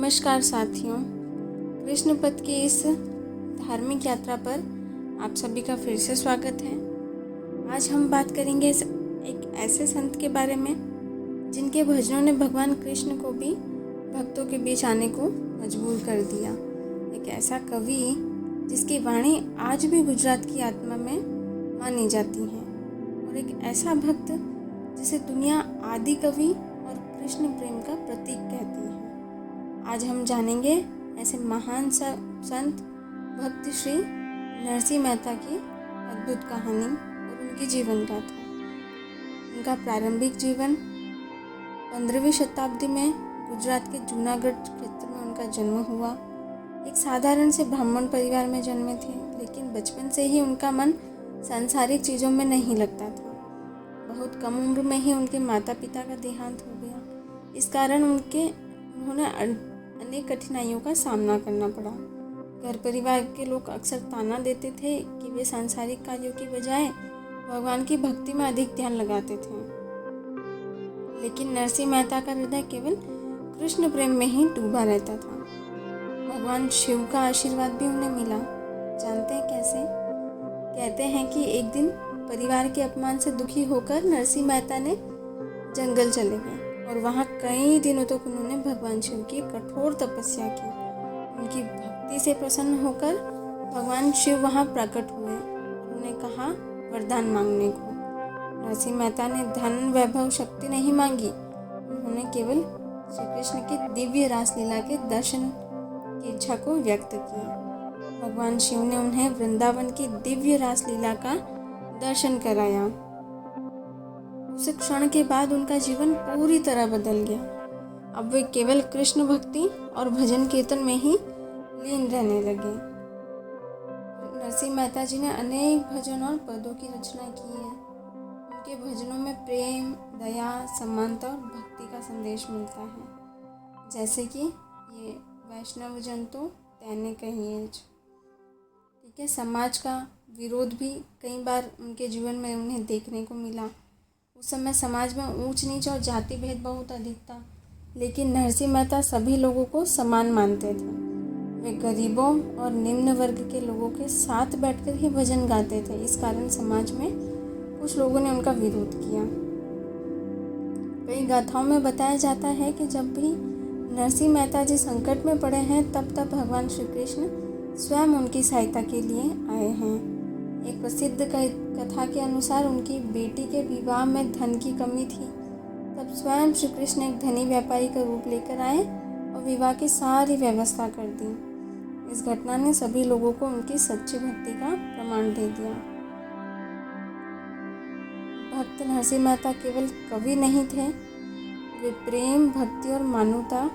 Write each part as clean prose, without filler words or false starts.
नमस्कार साथियों, कृष्ण पथ की इस धार्मिक यात्रा पर आप सभी का फिर से स्वागत है। आज हम बात करेंगे एक ऐसे संत के बारे में जिनके भजनों ने भगवान कृष्ण को भी भक्तों के बीच आने को मजबूर कर दिया। एक ऐसा कवि जिसकी वाणी आज भी गुजरात की आत्मा में मानी जाती है, और एक ऐसा भक्त जिसे दुनिया आदि कवि और कृष्ण प्रेम का प्रतीक कहती है। आज हम जानेंगे ऐसे महान संत भक्त श्री नरसिंह मेहता की अद्भुत कहानी और उनकी जीवन गाथा। उनका प्रारंभिक जीवन 15वीं शताब्दी में गुजरात के जूनागढ़ क्षेत्र में उनका जन्म हुआ। एक साधारण से ब्राह्मण परिवार में जन्मे थे, लेकिन बचपन से ही उनका मन सांसारिक चीज़ों में नहीं लगता था। बहुत कम उम्र में ही उनके माता पिता का देहांत हो गया। इस कारण उन्होंने अनेक कठिनाइयों का सामना करना पड़ा। घर परिवार के लोग अक्सर ताना देते थे कि वे सांसारिक कार्यों की बजाय भगवान की भक्ति में अधिक ध्यान लगाते थे, लेकिन नरसिंह मेहता का हृदय केवल कृष्ण प्रेम में ही डूबा रहता था। भगवान शिव का आशीर्वाद भी उन्हें मिला। जानते हैं कैसे? कहते हैं कि एक दिन परिवार के अपमान से दुखी होकर नरसिंह मेहता ने जंगल चले गए और वहाँ कई दिनों तक उन्होंने भगवान शिव की कठोर तपस्या की। उनकी भक्ति से प्रसन्न होकर भगवान शिव वहाँ प्रकट हुए। उन्होंने कहा वरदान मांगने को। नरसिंह मेहता ने धन वैभव शक्ति नहीं मांगी, उन्होंने केवल श्री कृष्ण की दिव्य रासलीला के दर्शन की इच्छा को व्यक्त किया। भगवान शिव ने उन्हें वृंदावन की दिव्य रासलीला का दर्शन कराया। उस क्षण के बाद उनका जीवन पूरी तरह बदल गया। अब वे केवल कृष्ण भक्ति और भजन कीर्तन में ही लीन रहने लगे। नरसिंह मेहता जी ने अनेक भजन और पदों की रचना की है। उनके भजनों में प्रेम, दया, समानता और भक्ति का संदेश मिलता है। जैसे कि ये वैष्णव जन तो तैने कहिए। ठीक है, समाज का विरोध भी कई बार उनके जीवन में उन्हें देखने को मिला। उस समय समाज में ऊंच नीच और जाति भेद बहुत अधिक था, लेकिन नरसिंह मेहता सभी लोगों को समान मानते थे। वे गरीबों और निम्न वर्ग के लोगों के साथ बैठकर ही भजन गाते थे। इस कारण समाज में कुछ लोगों ने उनका विरोध किया। कई गाथाओं में बताया जाता है कि जब भी नरसिंह मेहता जी संकट में पड़े हैं, तब भगवान श्री कृष्ण स्वयं उनकी सहायता के लिए आए हैं। एक प्रसिद्ध कथा के अनुसार उनकी बेटी के विवाह में धन की कमी थी। तब स्वयं श्री कृष्ण एक धनी व्यापारी का रूप लेकर आए और विवाह की सारी व्यवस्था कर दी। इस घटना ने सभी लोगों को उनकी सच्ची भक्ति का प्रमाण दे दिया। भक्त नरसिंह मेहता केवल कवि नहीं थे, वे प्रेम, भक्ति और मानवता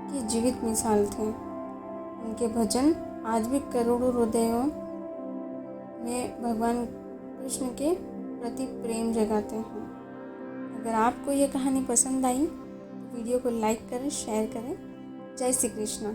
की जीवित मिसाल थे। उनके भजन आज भी करोड़ों हृदयों में भगवान कृष्ण के प्रति प्रेम जगाते हैं। अगर आपको ये कहानी पसंद आई तो वीडियो को लाइक करें, शेयर करें। जय श्री कृष्ण।